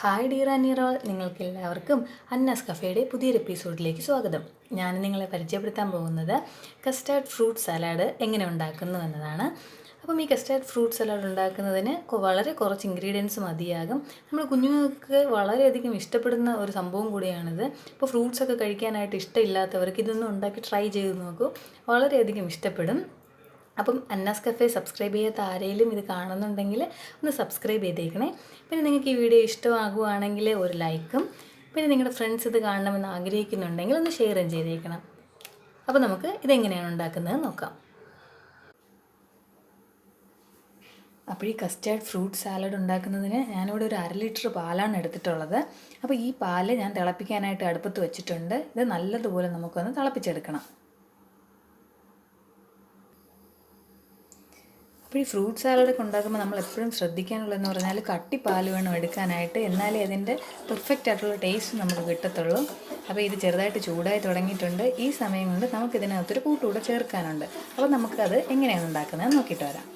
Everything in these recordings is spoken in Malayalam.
ഹായ് ഡിയർ അനിയറോൾ, നിങ്ങൾക്കെല്ലാവർക്കും അന്നാസ് കഫേയുടെ പുതിയൊരു എപ്പിസോഡിലേക്ക് സ്വാഗതം. ഞാൻ നിങ്ങളെ പരിചയപ്പെടുത്താൻ പോകുന്നത് കസ്റ്റാർഡ് ഫ്രൂട്ട് സലാഡ് എങ്ങനെ ഉണ്ടാക്കുന്നു എന്നതാണ്. അപ്പം ഈ കസ്റ്റാർഡ് ഫ്രൂട്ട് സലാഡ് ഉണ്ടാക്കുന്നതിന് വളരെ കുറച്ച് ഇൻഗ്രീഡിയൻസ് മതിയാകും. നമ്മൾ കുഞ്ഞുങ്ങൾക്ക് വളരെയധികം ഇഷ്ടപ്പെടുന്ന ഒരു സംഭവം കൂടിയാണിത്. ഇപ്പോൾ ഫ്രൂട്ട്സൊക്കെ കഴിക്കാനായിട്ട് ഇഷ്ടമില്ലാത്തവർക്ക് ഇതൊന്നും ഉണ്ടാക്കി ട്രൈ ചെയ്ത് നോക്കൂ, വളരെയധികം ഇഷ്ടപ്പെടും. അപ്പം അന്നാസ് കഫേ സബ്സ്ക്രൈബ് ചെയ്യാത്ത ആരെങ്കിലും ഇത് കാണുന്നുണ്ടെങ്കിൽ ഒന്ന് സബ്സ്ക്രൈബ് ചെയ്തേക്കണേ. പിന്നെ നിങ്ങൾക്ക് ഈ വീഡിയോ ഇഷ്ടമാകുകയാണെങ്കിൽ ഒരു ലൈക്കും, പിന്നെ നിങ്ങളുടെ ഫ്രണ്ട്സ് ഇത് കാണണമെന്ന് ആഗ്രഹിക്കുന്നുണ്ടെങ്കിൽ ഒന്ന് ഷെയറും ചെയ്തേക്കണം. അപ്പോൾ നമുക്ക് ഇതെങ്ങനെയാണ് ഉണ്ടാക്കുന്നത് നോക്കാം. അപ്പോൾ ഈ കസ്റ്റാർഡ് ഫ്രൂട്ട് സാലഡ് ഉണ്ടാക്കുന്നതിന് ഞാനിവിടെ ഒരു 1/2 ലിറ്റർ പാലാണ് എടുത്തിട്ടുള്ളത്. അപ്പോൾ ഈ പാല് ഞാൻ തിളപ്പിക്കാനായിട്ട് അടുപ്പത്ത് വെച്ചിട്ടുണ്ട്. ഇത് നല്ലതുപോലെ നമുക്കൊന്ന് തിളപ്പിച്ചെടുക്കണം. അപ്പോൾ ഈ ഫ്രൂട്ട് സാലഡൊക്കെ ഉണ്ടാക്കുമ്പോൾ നമ്മൾ എപ്പോഴും ശ്രദ്ധിക്കാനുള്ളതെന്ന് പറഞ്ഞാൽ കട്ടി പാൽ വേണം എടുക്കാനായിട്ട്, എന്നാലേ അതിൻ്റെ പെർഫെക്റ്റ് ആയിട്ടുള്ള ടേസ്റ്റ് നമുക്ക് കിട്ടത്തുള്ളൂ. അപ്പോൾ ഇത് ചെറുതായിട്ട് ചൂടായി തുടങ്ങിയിട്ടുണ്ട്. ഈ സമയം കൊണ്ട് നമുക്കിതിനകത്തൊരു കൂട്ടുകൂടെ ചേർക്കാനുണ്ട്. അപ്പോൾ നമുക്കത് എങ്ങനെയാണ് ഉണ്ടാക്കുന്നത് നോക്കിയിട്ട് വരാം.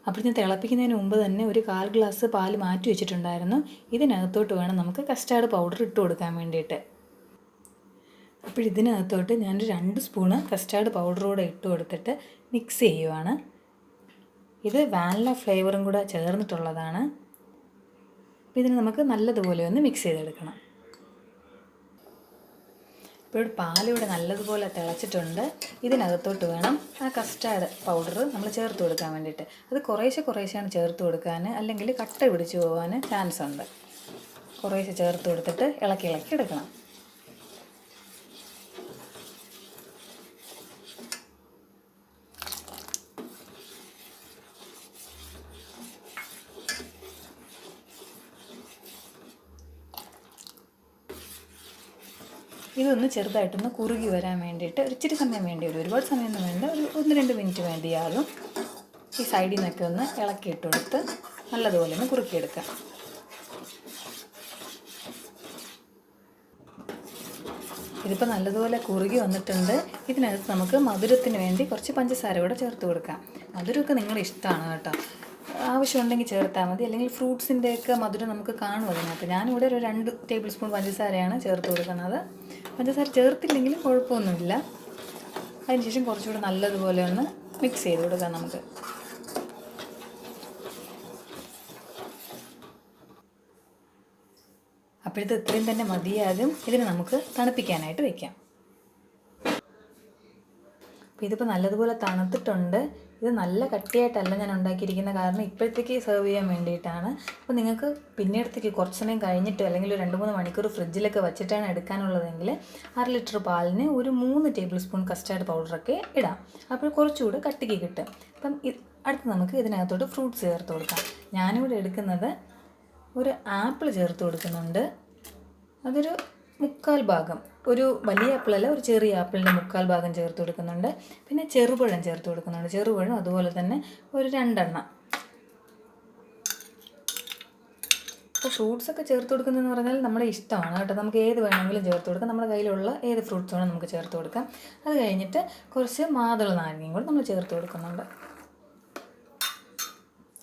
അപ്പോൾ ഞാൻ തിളപ്പിക്കുന്നതിന് മുമ്പ് തന്നെ ഒരു 1/4 ഗ്ലാസ് പാൽ മാറ്റി വെച്ചിട്ടുണ്ടായിരുന്നു. ഇതിനകത്തോട്ട് വേണം നമുക്ക് കസ്റ്റാർഡ് പൗഡർ ഇട്ട് കൊടുക്കാൻ വേണ്ടിയിട്ട്. അപ്പോൾ ഇതിനകത്തോട്ട് ഞാനൊരു 2 സ്പൂണ് കസ്റ്റാർഡ് പൗഡറൂടെ ഇട്ട് കൊടുത്തിട്ട് മിക്സ് ചെയ്യുവാണ്. ഇത് വാനില ഫ്ലേവറും കൂടെ ചേർന്നിട്ടുള്ളതാണ്. അപ്പോൾ ഇതിന് നമുക്ക് നല്ലതുപോലെ ഒന്ന് മിക്സ് ചെയ്തെടുക്കണം. അപ്പോൾ ഇവിടെ പാലിവിടെ നല്ലതുപോലെ തിളച്ചിട്ടുണ്ട്. ഇതിനകത്തോട്ട് വേണം ആ കസ്റ്റാർഡ് പൗഡർ നമ്മൾ ചേർത്ത് കൊടുക്കാൻ വേണ്ടിയിട്ട്. അത് കുറേശ്ശെയാണ് ചേർത്ത് കൊടുക്കാൻ, അല്ലെങ്കിൽ കട്ട പിടിച്ച് പോകാൻ ചാൻസ് ഉണ്ട്. കുറേശ്ശെ ചേർത്ത് കൊടുത്തിട്ട് ഇളക്കി എടുക്കണം. ഇതൊന്ന് ചെറുതായിട്ടൊന്ന് കുറുകി വരാൻ വേണ്ടിയിട്ട് ഇച്ചിരി സമയം വേണ്ടി വരും. ഒരുപാട് സമയമൊന്നും വേണ്ട, ഒരു 1-2 മിനിറ്റ് വേണ്ടിയാകും. ഈ സൈഡിൽ നിന്നൊക്കെ ഒന്ന് ഇളക്കിയിട്ട് കൊടുത്ത് നല്ലതുപോലെ ഒന്ന് കുറുക്കിയെടുക്കാം. ഇതിപ്പോൾ നല്ലതുപോലെ കുറുകി വന്നിട്ടുണ്ട്. ഇതിനകത്ത് നമുക്ക് മധുരത്തിന് വേണ്ടി കുറച്ച് പഞ്ചസാര കൂടെ ചേർത്ത് കൊടുക്കാം. മധുരമൊക്കെ നിങ്ങളുടെ ഇഷ്ടമാണ് കേട്ടോ, ആവശ്യമുണ്ടെങ്കിൽ ചേർത്താൽ മതി. അല്ലെങ്കിൽ ഫ്രൂട്ട്സിൻ്റെയൊക്കെ മധുരം നമുക്ക് കാണും അതിനകത്ത്. ഞാനിവിടെ ഒരു 2 ടേബിൾ സ്പൂൺ പഞ്ചസാരയാണ് ചേർത്ത് കൊടുക്കുന്നത്. പഞ്ചസാര ചേർത്തില്ലെങ്കിലും കുഴപ്പമൊന്നുമില്ല. അതിനുശേഷം കുറച്ചുകൂടെ നല്ലതുപോലെ ഒന്ന് മിക്സ് ചെയ്ത് കൊടുക്കാം നമുക്ക്. അപ്പോഴത്തെ ഇത്രയും തന്നെ മതിയാകും. ഇതിന് നമുക്ക് തണുപ്പിക്കാനായിട്ട് വയ്ക്കാം. അപ്പോൾ ഇതിപ്പോൾ നല്ലതുപോലെ തണുത്തിട്ടുണ്ട്. ഇത് നല്ല കട്ടിയായിട്ടല്ല ഞാൻ ഉണ്ടാക്കിയിരിക്കുന്നത്, കാരണം ഇപ്പോഴത്തേക്ക് സെർവ് ചെയ്യാൻ വേണ്ടിയിട്ടാണ്. അപ്പോൾ നിങ്ങൾക്ക് പിന്നീടത്തേക്ക് കുറച്ച് സമയം കഴിഞ്ഞിട്ട് അല്ലെങ്കിൽ ഒരു 2-3 മണിക്കൂർ ഫ്രിഡ്ജിലൊക്കെ വെച്ചിട്ടാണ് എടുക്കാനുള്ളതെങ്കിൽ 1/2 ലിറ്റർ പാലിന് ഒരു 3 ടേബിൾ സ്പൂൺ കസ്റ്റാർഡ് പൗഡറൊക്കെ ഇടാം. അപ്പോൾ കുറച്ചുകൂടെ കട്ടിക്ക് കിട്ടും. അപ്പം അടുത്ത് നമുക്ക് ഇതിനകത്തോട്ട് ഫ്രൂട്ട്സ് ചേർത്ത് കൊടുക്കാം. ഞാനിവിടെ എടുക്കുന്നത് ഒരു ആപ്പിൾ ചേർത്ത് കൊടുക്കുന്നുണ്ട്. അതൊരു 1/4 ഭാഗം, ഒരു വലിയ ആപ്പിളല്ല, ഒരു ചെറിയ ആപ്പിളിൻ്റെ 1/4 ഭാഗം ചേർത്ത് കൊടുക്കുന്നുണ്ട്. പിന്നെ ചെറുപഴം ചേർത്ത് കൊടുക്കുന്നുണ്ട്. ചെറുപഴം അതുപോലെ തന്നെ ഒരു 2 എണ്ണം. അപ്പോൾ ഫ്രൂട്ട്സൊക്കെ ചേർത്ത് കൊടുക്കുന്നതെന്ന് പറഞ്ഞാൽ നമ്മുടെ ഇഷ്ടമാണ് കേട്ടോ. നമുക്ക് ഏത് വേണമെങ്കിലും ചേർത്ത് കൊടുക്കാം. നമ്മുടെ കയ്യിലുള്ള ഏത് ഫ്രൂട്ട്സ് വേണം നമുക്ക് ചേർത്ത് കൊടുക്കാം. അത് കഴിഞ്ഞിട്ട് കുറച്ച് മാതള നാരങ്ങയും കൂടെ നമ്മൾ ചേർത്ത് കൊടുക്കുന്നുണ്ട്.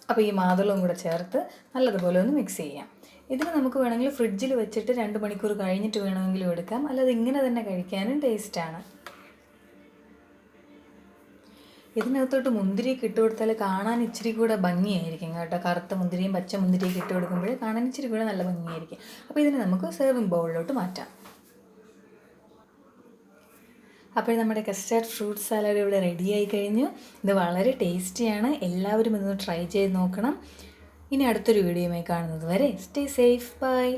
അപ്പോൾ ഈ മാതളവും കൂടെ ചേർത്ത് നല്ലതുപോലെ ഒന്ന് മിക്സ് ചെയ്യാം. ഇതിന് നമുക്ക് വേണമെങ്കിൽ ഫ്രിഡ്ജിൽ വെച്ചിട്ട് 2 മണിക്കൂർ കഴിഞ്ഞിട്ട് വേണമെങ്കിലും എടുക്കാം, അല്ലാതെ ഇങ്ങനെ തന്നെ കഴിക്കാനും ടേസ്റ്റാണ്. ഇതിനകത്തോട്ട് മുന്തിരിയൊക്കെ ഇട്ട് കൊടുത്താൽ കാണാൻ ഇച്ചിരി കൂടെ ഭംഗിയായിരിക്കും കേട്ടോ. കറുത്ത മുന്തിരിയും പച്ച മുന്തിരിയൊക്കെ ഇട്ട് കൊടുക്കുമ്പോൾ കാണാൻ ഇച്ചിരി കൂടെ നല്ല ഭംഗിയായിരിക്കും. അപ്പോൾ ഇതിന് നമുക്ക് സെർവിങ് ബൗളിലോട്ട് മാറ്റാം. അപ്പോൾ നമ്മുടെ കസ്റ്റാർഡ് ഫ്രൂട്ട് സാലഡ് ഇവിടെ റെഡിയായി കഴിഞ്ഞു. ഇത് വളരെ ടേസ്റ്റിയാണ്. എല്ലാവരും ഇതൊന്ന് ട്രൈ ചെയ്ത് നോക്കണം. ഇനി അടുത്തൊരു വീഡിയോയുമായി കാണുന്നത് വരെ സ്റ്റേ സേഫ്, ബൈ.